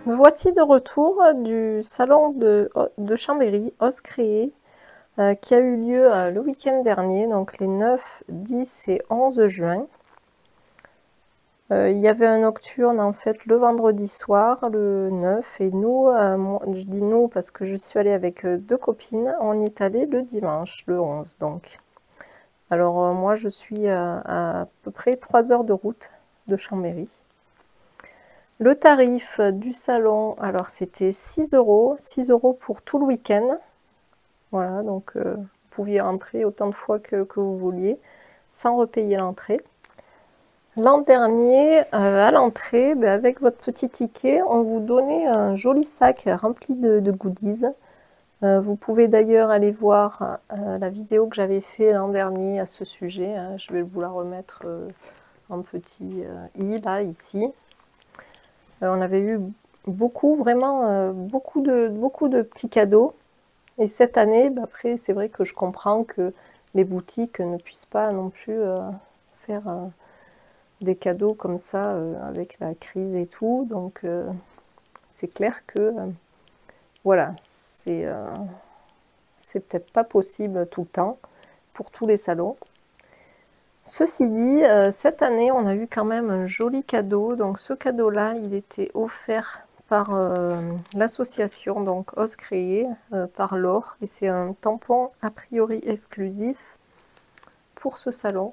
Me voici de retour du salon de Chambéry, Ose Créer, qui a eu lieu le week-end dernier, donc les 9, 10 et 11 juin. Il y avait un nocturne en fait le vendredi soir, le 9, et nous, moi, je dis nous parce que je suis allée avec deux copines, on y est allé le dimanche, le 11 donc. Alors moi je suis à peu près 3 heures de route de Chambéry. Le tarif du salon, alors c'était 6 euros, 6 euros pour tout le week-end. Voilà, donc vous pouviez entrer autant de fois que vous vouliez, sans repayer l'entrée. L'an dernier, à l'entrée, avec votre petit ticket, on vous donnait un joli sac rempli de goodies. Vous pouvez d'ailleurs aller voir la vidéo que j'avais fait l'an dernier à ce sujet. Je vais vous la remettre en petit i, là, ici. On avait eu beaucoup, vraiment beaucoup de petits cadeaux. Et cette année, après, c'est vrai que je comprends que les boutiques ne puissent pas non plus faire des cadeaux comme ça avec la crise et tout. Donc, c'est clair que, voilà, c'est peut-être pas possible tout le temps pour tous les salons. Ceci dit, cette année, on a eu quand même un joli cadeau. Donc, ce cadeau-là, il était offert par l'association donc Ose Créer par Laure, et c'est un tampon a priori exclusif pour ce salon.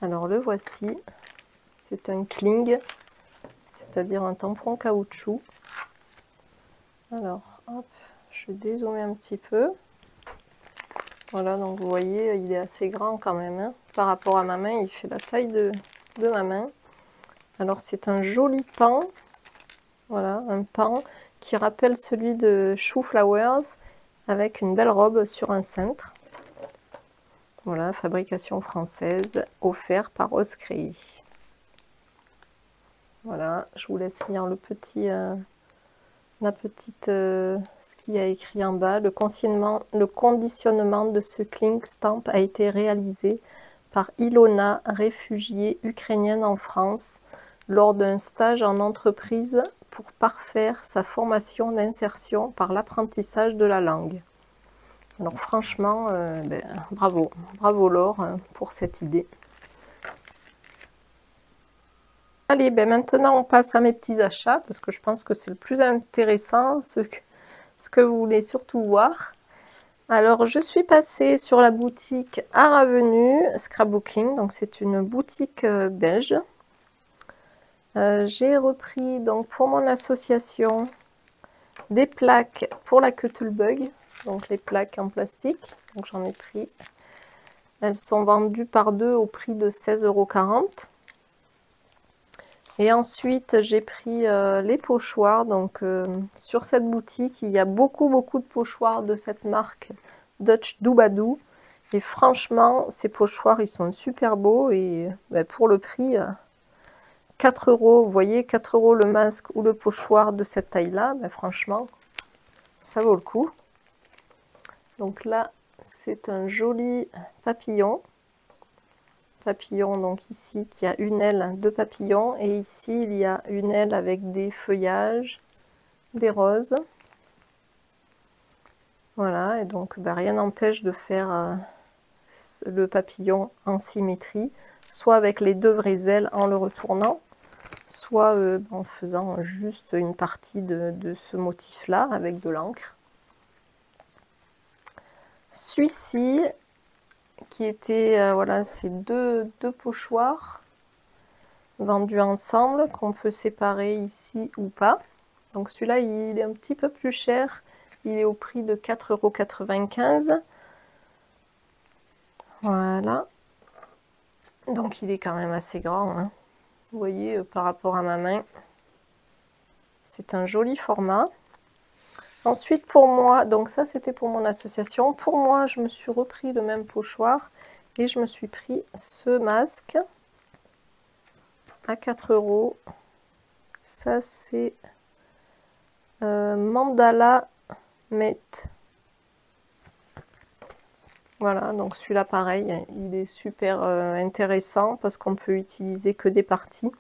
Alors le voici, c'est un Kling, c'est-à-dire un tampon caoutchouc. Alors hop, je vais dézoomer un petit peu. Voilà, donc vous voyez, il est assez grand quand même, hein. Par rapport à ma main, il fait la taille de ma main. Alors c'est un joli pan, voilà, un pan qui rappelle celui de Shoe Flowers, avec une belle robe sur un cintre. Voilà, fabrication française, offert par Ose Créer. Voilà, je vous laisse lire le petit, ce qu'il y a écrit en bas. Le conditionnement de ce Kling Stamp a été réalisé par Ilona, réfugiée ukrainienne en France, lors d'un stage en entreprise pour parfaire sa formation d'insertion par l'apprentissage de la langue. Alors franchement, bravo, bravo Laure pour cette idée. Allez, maintenant on passe à mes petits achats, parce que je pense que c'est le plus intéressant, ce que vous voulez surtout voir. Alors je suis passée sur la boutique Art Avenue Scrapbooking, donc c'est une boutique belge. J'ai repris donc pour mon association des plaques pour la Cuttlebug, donc les plaques en plastique, donc j'en ai pris. Elles sont vendues par deux au prix de 16,40 €. Et ensuite, j'ai pris les pochoirs. Donc, sur cette boutique, il y a beaucoup de pochoirs de cette marque Dutch Doobadoo. Et franchement, ces pochoirs, ils sont super beaux. Et pour le prix, 4 €, vous voyez, 4 € le masque ou le pochoir de cette taille-là, franchement, ça vaut le coup. Donc là, c'est un joli papillon. Papillon, donc ici qui a une aile de papillon, et ici il y a une aile avec des feuillages, des roses. Voilà, et donc rien n'empêche de faire le papillon en symétrie, soit avec les deux vraies ailes en le retournant, soit en faisant juste une partie de ce motif là avec de l'encre. Celui-ci qui était, voilà, c'est deux pochoirs vendus ensemble, qu'on peut séparer ici ou pas. Donc celui-là, il est un petit peu plus cher. Il est au prix de 4,95 €. Voilà. Donc il est quand même assez grand, hein. Vous voyez, par rapport à ma main. C'est un joli format. Ensuite, pour moi, donc ça c'était pour mon association. Pour moi, je me suis repris le même pochoir et je me suis pris ce masque à 4 €. Ça c'est Mandala Met. Voilà, donc celui-là pareil, il est super intéressant parce qu'on peut utiliser que des parties.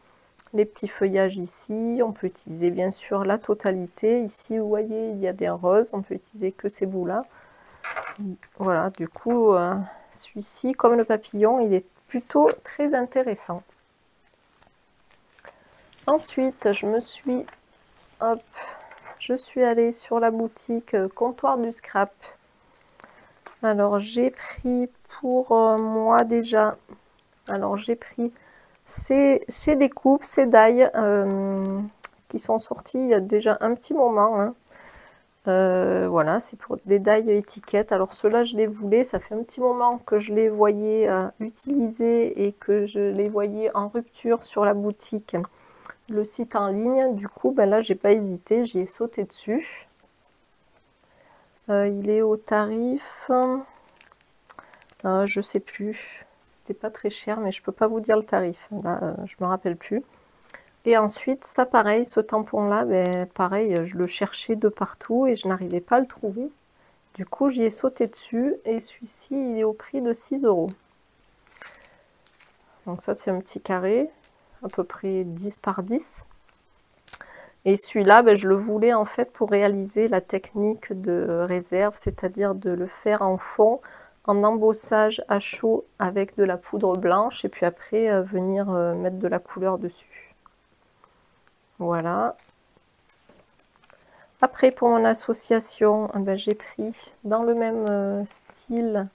les petits feuillages ici. On peut utiliser bien sûr la totalité. Ici, vous voyez, il y a des roses. On peut utiliser que ces bouts-là. Voilà, du coup, celui-ci, comme le papillon, il est plutôt très intéressant. Ensuite, je suis allée sur la boutique Comptoir du Scrap. Alors, j'ai pris pour moi déjà, alors j'ai pris ces découpes, ces die qui sont sortis il y a déjà un petit moment. Hein. Voilà, c'est pour des die étiquettes. Alors ceux-là, je les voulais, ça fait un petit moment que je les voyais utiliser et que je les voyais en rupture sur la boutique, le site en ligne. Du coup, ben là, j'ai pas hésité, j'y ai sauté dessus. Il est au tarif, je sais plus, c'était pas très cher, mais je peux pas vous dire le tarif. Là, je me rappelle plus. Et ensuite, ça pareil, ce tampon-là, ben, pareil, je le cherchais de partout et je n'arrivais pas à le trouver. Du coup, j'y ai sauté dessus et celui-ci, il est au prix de 6 €. Donc ça, c'est un petit carré, à peu près 10 par 10. Et celui-là, ben, je le voulais en fait pour réaliser la technique de réserve, c'est-à-dire de le faire en fond, en embossage à chaud avec de la poudre blanche et puis après venir mettre de la couleur dessus. Voilà. Après, pour mon association, ben, j'ai pris dans le même style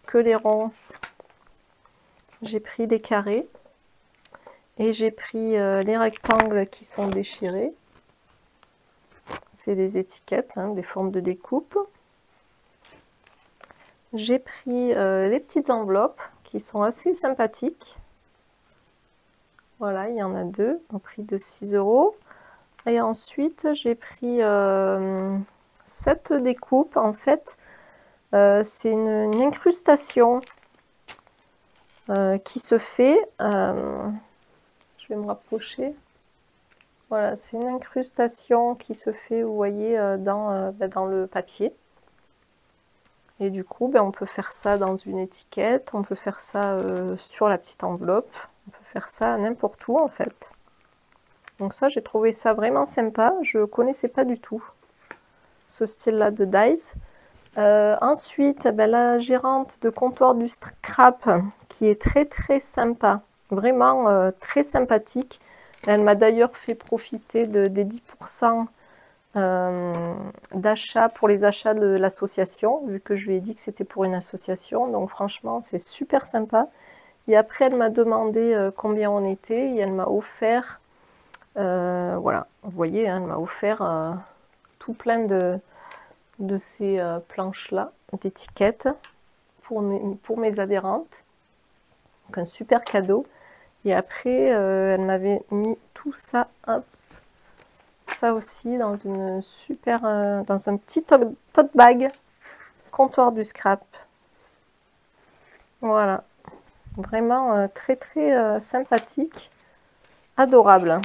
que les ronds, j'ai pris les carrés et j'ai pris les rectangles qui sont déchirés. C'est des étiquettes, hein, des formes de découpe. J'ai pris les petites enveloppes qui sont assez sympathiques. Voilà, il y en a deux au prix de 6 €. Et ensuite, j'ai pris cette découpe. En fait, c'est une incrustation qui se fait. Je vais me rapprocher. Voilà, c'est une incrustation qui se fait, vous voyez, dans le papier. Et du coup, ben, on peut faire ça dans une étiquette, on peut faire ça sur la petite enveloppe, on peut faire ça n'importe où en fait. Donc ça, j'ai trouvé ça vraiment sympa, je ne connaissais pas du tout ce style-là de dies. Ensuite, ben, la gérante de Comptoir du Scrap, qui est très très sympa, vraiment très sympathique. Elle m'a d'ailleurs fait profiter des 10% d'achat pour les achats de l'association, vu que je lui ai dit que c'était pour une association. Donc franchement, c'est super sympa. Et après, elle m'a demandé combien on était et elle m'a offert, voilà, vous voyez, hein, elle m'a offert tout plein de ces planches-là, d'étiquettes pour mes adhérentes. Donc un super cadeau. Et après, elle m'avait mis tout ça, hop, ça aussi dans une super, dans un petit tote bag Comptoir du Scrap. Voilà, vraiment très très sympathique, adorable.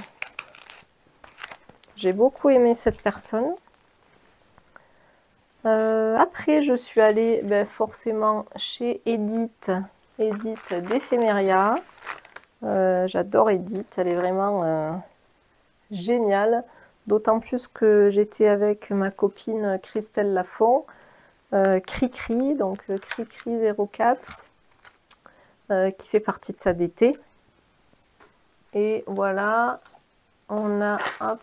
J'ai beaucoup aimé cette personne. Après, je suis allée forcément chez Edith d'Ephemeria. J'adore Edith, elle est vraiment géniale. D'autant plus que j'étais avec ma copine Christelle Lafont, Cricri, donc Cricri 04, qui fait partie de sa d'été. Et voilà, on a, hop,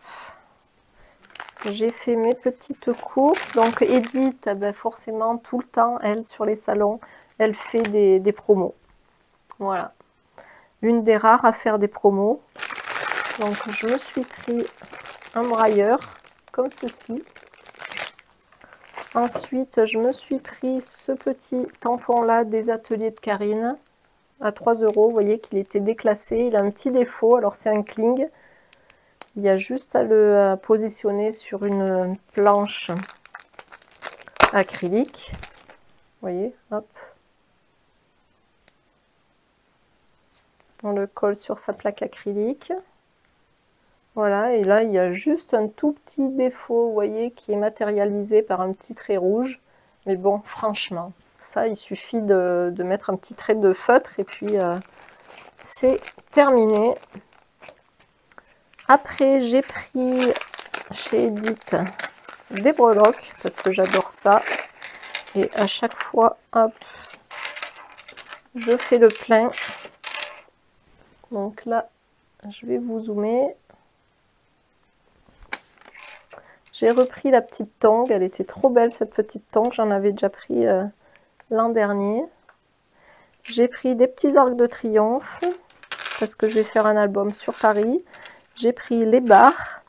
j'ai fait mes petites courses. Donc Edith, ben forcément, tout le temps, elle, sur les salons, elle fait des promos. Voilà, une des rares à faire des promos. Donc je me suis pris un brailleur comme ceci. Ensuite, je me suis pris ce petit tampon-là des ateliers de Karine à 3 €. Vous voyez qu'il était déclassé. Il a un petit défaut. Alors, c'est un cling. Il y a juste à le positionner sur une planche acrylique. Vous voyez, hop. On le colle sur sa plaque acrylique. Voilà, et là, il y a juste un tout petit défaut, vous voyez, qui est matérialisé par un petit trait rouge. Mais bon, franchement, ça, il suffit de mettre un petit trait de feutre et puis c'est terminé. Après, j'ai pris chez Edith des breloques parce que j'adore ça. Et à chaque fois, hop, je fais le plein. Donc là, je vais vous zoomer. J'ai repris la petite tongue. Elle était trop belle cette petite tongue. J'en avais déjà pris l'an dernier. J'ai pris des petits arcs de triomphe parce que je vais faire un album sur Paris. J'ai pris les barres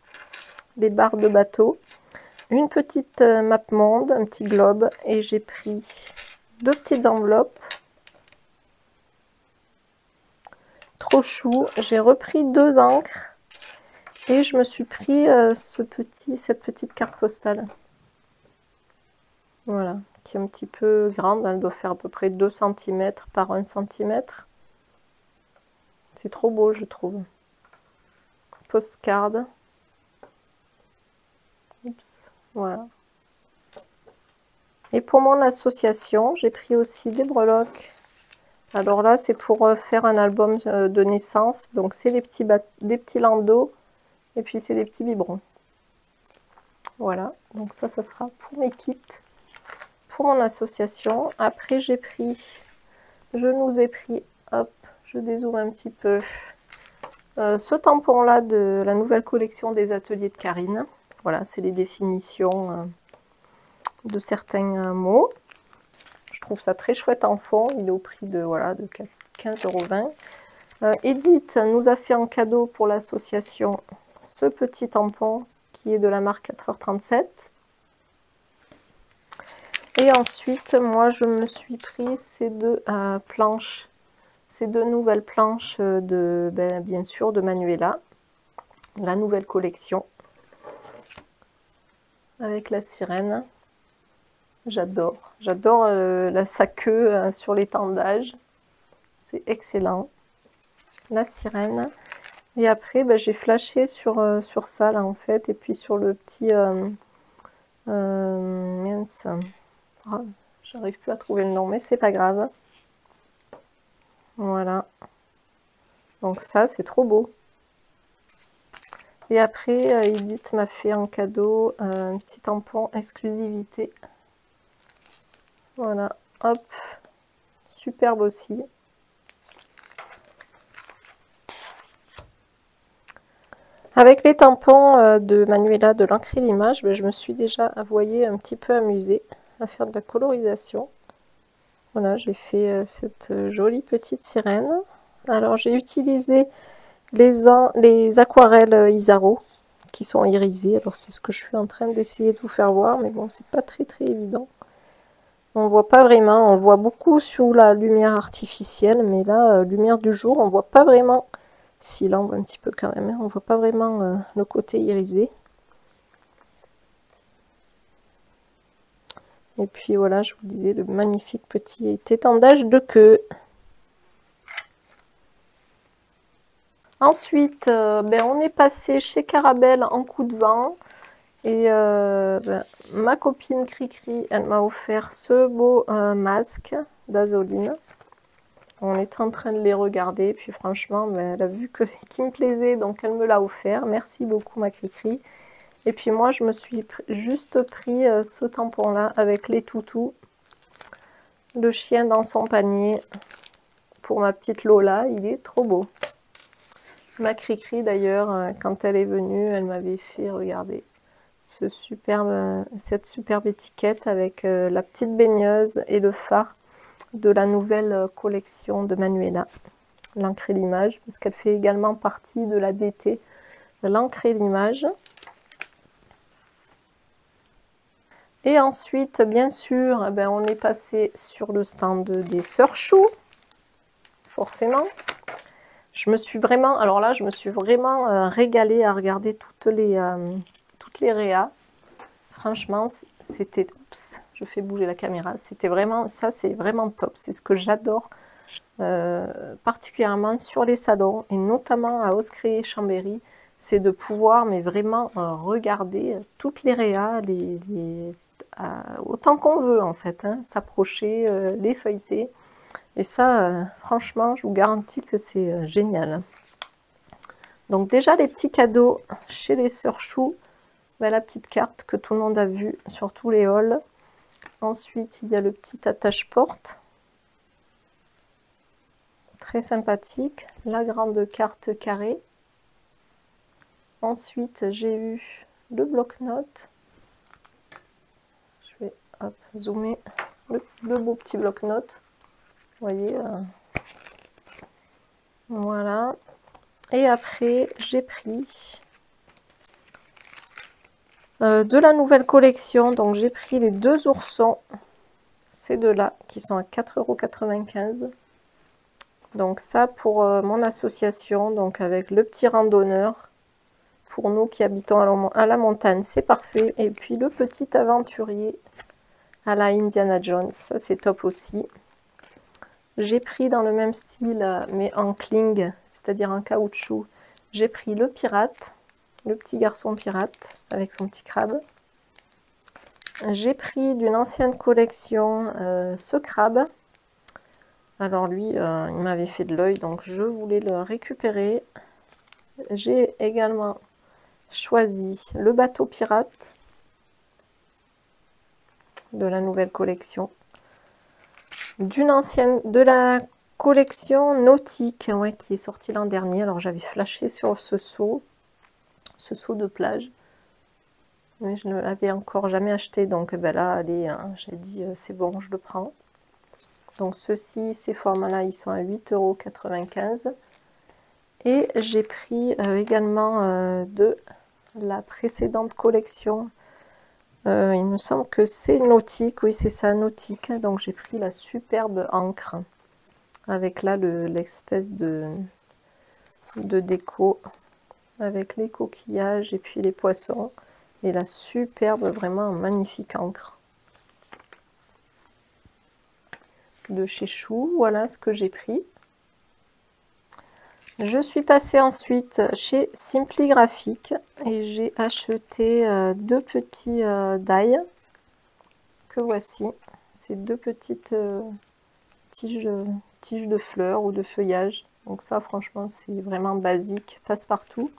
de bateau, une petite map monde, un petit globe, et j'ai pris 2 petites enveloppes. Trop chou. J'ai repris 2 encres et je me suis pris cette petite carte postale. Voilà, qui est un petit peu grande. Elle doit faire à peu près 2 cm par 1 cm. C'est trop beau, je trouve. Postcard. Oups, voilà. Et pour mon association, j'ai pris aussi des breloques. Alors là, c'est pour faire un album de naissance. Donc, c'est des petits landaux. Et puis, c'est des petits biberons. Voilà. Donc, ça sera pour mes kits. Pour mon association. Après, je nous ai pris, hop, je dézoome un petit peu. Ce tampon-là de la nouvelle collection des ateliers de Karine. Voilà, c'est les définitions de certains mots. Je trouve ça très chouette en fond. Il est au prix de, voilà, de 15,20 €. Edith nous a fait en cadeau pour l'association ce petit tampon qui est de la marque 4h37. Et ensuite, moi, je me suis pris ces 2 planches. Ces 2 nouvelles planches de, bien sûr, de Manuela. La nouvelle collection. Avec la sirène. J'adore. J'adore sa queue sur l'étendage. C'est excellent. La sirène. Et après, j'ai flashé sur ça, là, en fait. Et puis sur le petit... mince. Ah, j'arrive plus à trouver le nom, mais c'est pas grave. Voilà. Donc ça, c'est trop beau. Et après, Edith m'a fait en cadeau un petit tampon exclusivité. Voilà, hop, superbe aussi. Avec les tampons de Manuela de l'encre et l'image, je me suis déjà, vous voyez, un petit peu amusée à faire de la colorisation. Voilà, j'ai fait cette jolie petite sirène. Alors, j'ai utilisé les aquarelles Isaro qui sont irisées. Alors, c'est ce que je suis en train d'essayer de vous faire voir, mais bon, c'est pas très évident. On voit pas vraiment, on voit beaucoup sous la lumière artificielle, mais là, lumière du jour, on voit pas vraiment. Si, là, on voit un petit peu quand même, hein, on voit pas vraiment le côté irisé. Et puis voilà, je vous disais, le magnifique petit étendage de queue. Ensuite, on est passé chez Carabelle en coup de vent. Et ma copine Cricri, elle m'a offert ce beau masque d'Azoline. On était en train de les regarder, puis franchement, elle a vu qu'il me plaisait, donc elle me l'a offert. Merci beaucoup ma Cricri. Et puis moi, je me suis juste pris ce tampon-là avec les toutous. Le chien dans son panier. Pour ma petite Lola, il est trop beau. Ma Cricri d'ailleurs, quand elle est venue, elle m'avait fait regarder cette superbe étiquette avec la petite baigneuse et le phare de la nouvelle collection de Manuela, l'encre et l'image, parce qu'elle fait également partie de la DT de l'encre et l'image. Et ensuite, bien sûr, on est passé sur le stand des Sœurs Chou, forcément. Je me suis vraiment, alors là, je me suis vraiment régalée à regarder toutes les réas. Franchement, c'était, oups, je fais bouger la caméra, c'était vraiment, ça c'est vraiment top, c'est ce que j'adore particulièrement sur les salons et notamment à Oscré et Chambéry, c'est de pouvoir mais vraiment regarder toutes les réas, autant qu'on veut en fait, hein, s'approcher, les feuilleter. Et ça, franchement, je vous garantis que c'est génial. Donc déjà les petits cadeaux chez les sœurs Chou, ben, la petite carte que tout le monde a vue sur tous les hauls. Ensuite il y a le petit attache-porte, très sympathique, la grande carte carrée. Ensuite j'ai eu le bloc-notes. Je vais hop, zoomer le beau petit bloc-notes. Vous voyez, voilà. Et après j'ai pris de la nouvelle collection, donc j'ai pris les deux oursons, ces deux-là, qui sont à 4,95 €. Donc ça pour mon association, donc avec le petit randonneur, pour nous qui habitons à la montagne, c'est parfait. Et puis le petit aventurier à la Indiana Jones, ça c'est top aussi. J'ai pris dans le même style, mais en cling, c'est-à-dire en caoutchouc, j'ai pris le pirate, le petit garçon pirate avec son petit crabe. J'ai pris d'une ancienne collection ce crabe. Alors lui, il m'avait fait de l'œil, donc je voulais le récupérer. J'ai également choisi le bateau pirate de la nouvelle collection. De la collection nautique, ouais, qui est sortie l'an dernier. Alors j'avais flashé sur ce seau de plage. Mais je ne l'avais encore jamais acheté, donc ben là, allez, hein, j'ai dit c'est bon, je le prends. Donc ceux-ci, ces formats-là, ils sont à 8,95 €. Et j'ai pris également de la précédente collection. Il me semble que c'est nautique, oui c'est ça, nautique. Donc j'ai pris la superbe encre, avec là l'espèce de déco, avec les coquillages et puis les poissons. Et la superbe, vraiment magnifique encre de chez Chou. Voilà ce que j'ai pris. Je suis passée ensuite chez Simply Graphic et j'ai acheté deux petits die que voici. C'est deux petites tiges de fleurs ou de feuillage. Donc ça franchement c'est vraiment basique, passe-partout.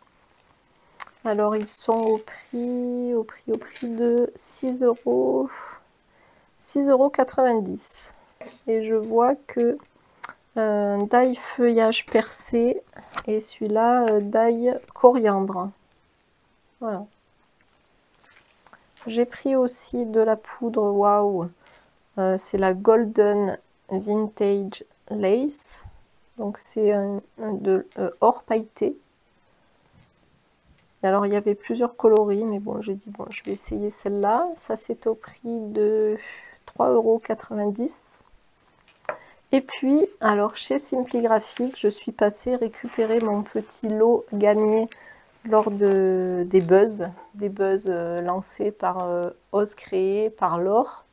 Alors ils sont au prix de 6,90 €. Et je vois que d'ail feuillage percé et celui-là d'ail coriandre. Voilà. J'ai pris aussi de la poudre, waouh, c'est la Golden Vintage Lace. Donc c'est de or pailleté. Et alors il y avait plusieurs coloris, mais bon j'ai dit bon je vais essayer celle-là. Ça c'est au prix de 3,90 €. Et puis alors chez Simply Graphic, je suis passée récupérer mon petit lot gagné lors des buzz lancés par Ose Créer, par Laure.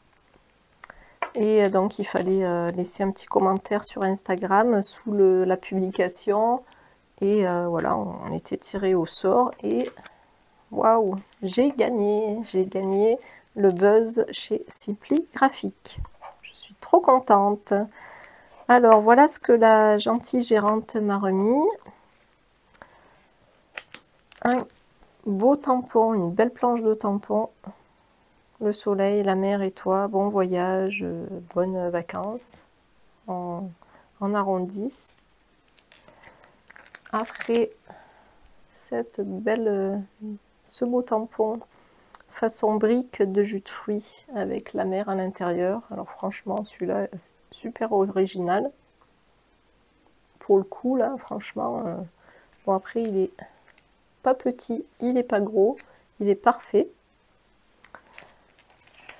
Et donc il fallait laisser un petit commentaire sur Instagram sous la publication. Et voilà, on était tiré au sort et waouh, j'ai gagné le buzz chez Simply Graphic. Je suis trop contente. Alors voilà ce que la gentille gérante m'a remis. Un beau tampon, une belle planche de tampon. Le soleil, la mer et toi, bon voyage, bonnes vacances en arrondi. Après ce beau tampon façon brique de jus de fruits avec la mer à l'intérieur. Alors franchement celui-là super original. Pour le coup là franchement, bon après il est pas petit, il est pas gros, il est parfait.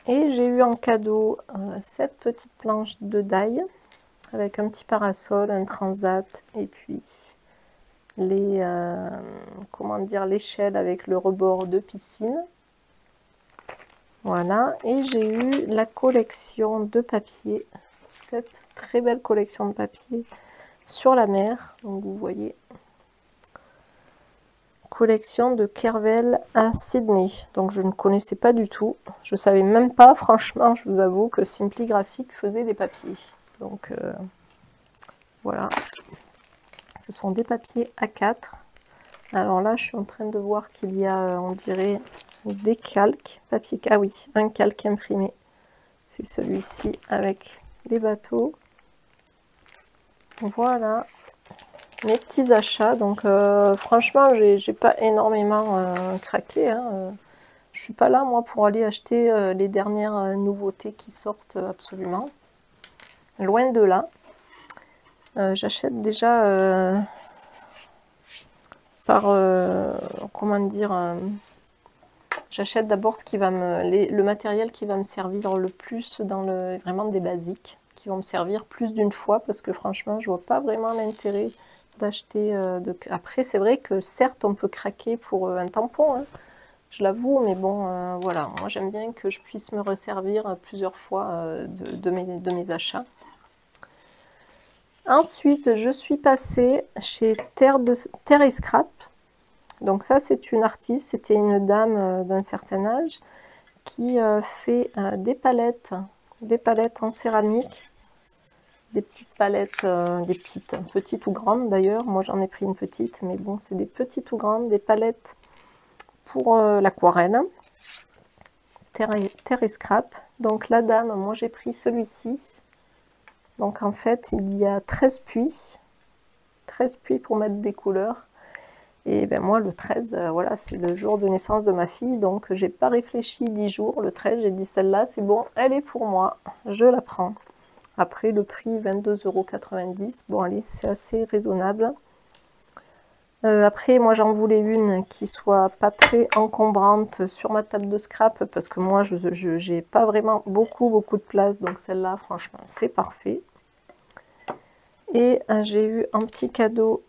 Et j'ai eu en cadeau cette petite planche de die avec un petit parasol, un transat et puis comment dire, l'échelle avec le rebord de piscine. Voilà, et j'ai eu la collection de papier, cette très belle collection de papier sur la mer. Donc vous voyez, collection de Kervel à Sydney. Donc je ne connaissais pas du tout, je savais même pas, franchement, je vous avoue que Simply Graphic faisait des papiers. Donc voilà, ce sont des papiers A4 Alors là, je suis en train de voir qu'il y a, on dirait, des calques, papier. Ah oui, un calque imprimé. C'est celui-ci avec les bateaux. Voilà, mes petits achats. Donc franchement, j'ai pas énormément craqué. Hein. Je suis pas là, moi, pour aller acheter les dernières nouveautés qui sortent absolument. Loin de là. J'achète déjà comment dire, j'achète d'abord ce qui va le matériel qui va me servir le plus dans vraiment des basiques, qui vont me servir plus d'une fois, parce que franchement, je vois pas vraiment l'intérêt d'acheter. Après, c'est vrai que certes, on peut craquer pour un tampon, hein, je l'avoue, mais bon, voilà, moi j'aime bien que je puisse me resservir plusieurs fois de mes achats. Ensuite, je suis passée chez Terre et Scrap. Donc ça, c'est une artiste, c'était une dame d'un certain âge qui fait des palettes en céramique, des petites palettes, petites ou grandes d'ailleurs. Moi, j'en ai pris une petite, mais bon, c'est des petites ou grandes, des palettes pour l'aquarelle. Terre et Scrap. Donc la dame, moi j'ai pris celui-ci. Donc en fait, il y a 13 puits pour mettre des couleurs. Et ben moi, le 13, voilà, c'est le jour de naissance de ma fille, donc j'ai pas réfléchi 10 jours. Le 13, j'ai dit celle-là, c'est bon, elle est pour moi, je la prends. Après, le prix, 22,90 €. Bon, allez, c'est assez raisonnable. Après, moi, j'en voulais une qui soit pas très encombrante sur ma table de scrap, parce que moi, je n'ai pas vraiment beaucoup de place, donc celle-là, franchement, c'est parfait. Et j'ai eu un petit cadeau.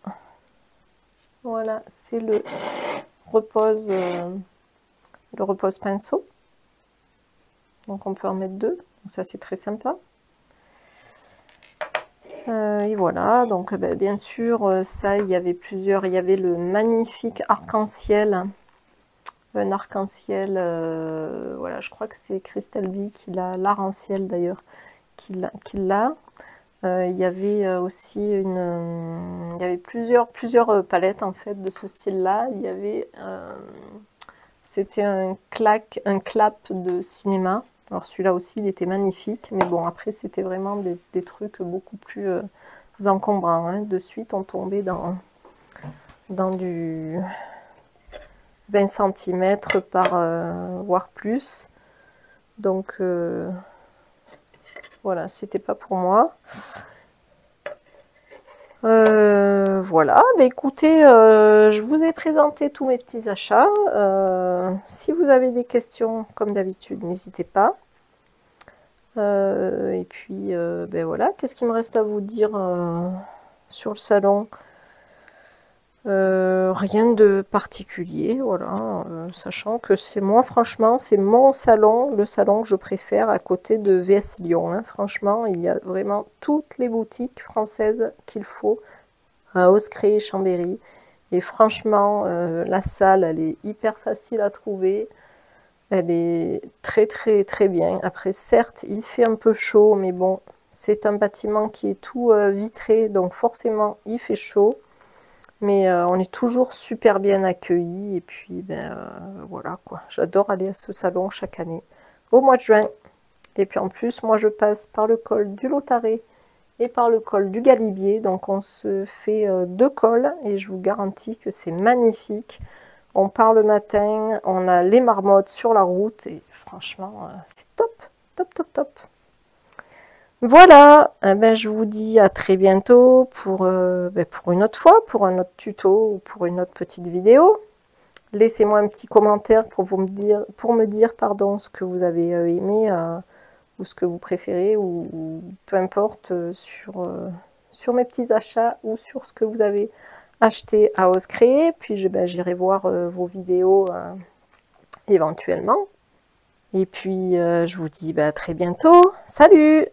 Voilà, c'est le repose pinceau. Donc on peut en mettre deux. Donc ça, c'est très sympa. Et voilà, donc bien sûr, ça, il y avait plusieurs. Il y avait le magnifique arc-en-ciel. Un arc-en-ciel, voilà, je crois que c'est Christelle B qui l'a, l'art-en-ciel d'ailleurs, qui l'a. Il y avait aussi il y avait plusieurs palettes en fait de ce style-là. Il y avait, c'était un clap de cinéma. Alors celui-là aussi, il était magnifique, mais bon, après c'était vraiment des trucs beaucoup plus encombrants. Hein. De suite, on tombait dans du 20 cm par voire plus. Donc voilà, c'était pas pour moi. Voilà, bah écoutez, je vous ai présenté tous mes petits achats. Si vous avez des questions, comme d'habitude, n'hésitez pas. Et puis, ben voilà, qu'est-ce qu'il me reste à vous dire sur le salon? Rien de particulier, voilà, sachant que c'est moi, franchement, c'est mon salon, le salon que je préfère à côté de VS Lyon. Hein. Franchement, il y a vraiment toutes les boutiques françaises qu'il faut à Oscré et Chambéry. Et franchement, la salle, elle est hyper facile à trouver. Elle est très bien. Après, certes, il fait un peu chaud, mais bon, c'est un bâtiment qui est tout vitré, donc forcément, il fait chaud. Mais on est toujours super bien accueillis. Et puis, ben voilà quoi. J'adore aller à ce salon chaque année, au mois de juin. Et puis en plus, moi, je passe par le col du Lotaré et par le col du Galibier. Donc on se fait deux cols et je vous garantis que c'est magnifique. On part le matin, on a les marmottes sur la route et franchement, c'est top, top. Voilà, eh ben, je vous dis à très bientôt pour une autre fois, pour un autre tuto ou pour une autre petite vidéo. Laissez-moi un petit commentaire pour me dire pardon, ce que vous avez aimé ou ce que vous préférez ou peu importe sur mes petits achats ou sur ce que vous avez acheté à Oscré. Puis j'irai voir vos vidéos éventuellement. Et puis je vous dis à très bientôt. Salut!